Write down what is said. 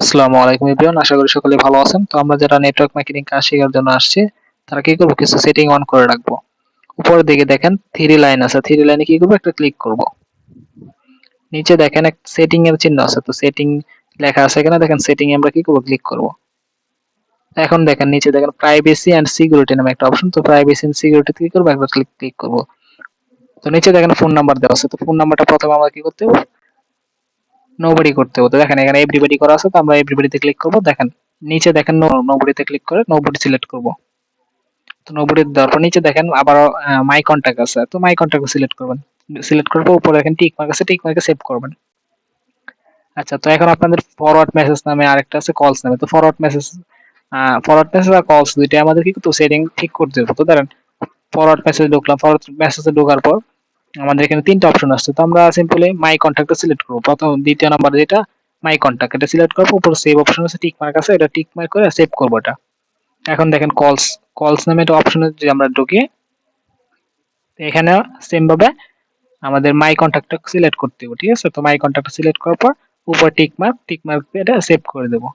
আসসালামু আলাইকুম এভরিওয়ান, আশা করি সকলে ভালো আছেন। তো আমরা যারা নেটওয়ার্ক মার্কেটিং কাজ শেখার জন্য আসছি তারা কি করবো, কিছু সেটিং অন করে রাখবো। উপরের দিকে দেখেন থ্রি লাইন আছে, থ্রি লাইনে কি করবো, একটা ক্লিক করব। নিচে দেখেন এক সেটিং এর চিহ্ন আছে, তো সেটিং লেখা আছে এখানে, দেখেন সেটিং এ আমরা কি করবো, ক্লিক করব। এখন দেখেন নিচে দেখেন প্রাইভেসি এন্ড সিকিউরিটি নামে একটা অপশন, তো প্রাইভেসি এন্ড সিকিউরিটি কি করবো, একবার ক্লিক করব। তো নিচে দেখেন ফোন নাম্বার দেওয়া আছে, তো ফোন নাম্বারটা প্রথমে আমরা কি করতে হবে, নোবডি করতে হবে। তো দেখেন এখানে এভরিবডি করা আছে, তো আমরা এভরিবডিতে ক্লিক করব। দেখেন নিচে দেখেন নোবডিতে ক্লিক করে নোবডি সিলেক্ট করব। তো নোবডি দেওয়ার পর নিচে দেখেন আবার মাই কন্টাক্ট আছে, তো মাই কন্টাক্ট সিলেক্ট করবেন। সিলেক্ট করার পর উপরে দেখেন টিক মার্ক আছে, টিক মার্কে সেভ করবেন। আচ্ছা, তো এখন আপনাদের ফরওয়ার্ড মেসেজ নামে আরেকটা আছে, কলস নামে। তো ফরওয়ার্ড মেসেজ আর কলস দুইটাই আমাদের কি করতে সেটিং ঠিক করতে হবে। তো ধরেন ফরওয়ার্ড মেসেজ ঢুকলাম, ফরওয়ার্ড মেসেজে ঢোকার পর আমাদের এখানে তিনটা অপশন আসছে, তো আমরা সিম্পলি মাই কন্টাক্টটা সিলেক্ট করবো। প্রথম দ্বিতীয় নাম্বার যেটা মাই কন্টাক্ট, এটা সিলেক্ট করার পর উপর সেভ অপশন আছে, টিক মার্ক আছে, এটা টিক মার্ক করে সেভ করবো এটা। এখন দেখেন কলস, কলস নামে একটা অপশনে যে আমরা ঢুকি, এখানে সেম ভাবে আমাদের মাই কন্টাক্টটা সিলেক্ট করতে হবে, ঠিক আছে। তো মাই কন্টাক্ট সিলেক্ট করার পর উপর টিক মার্ক, টিক মার্ক এটা সেভ করে দেবো।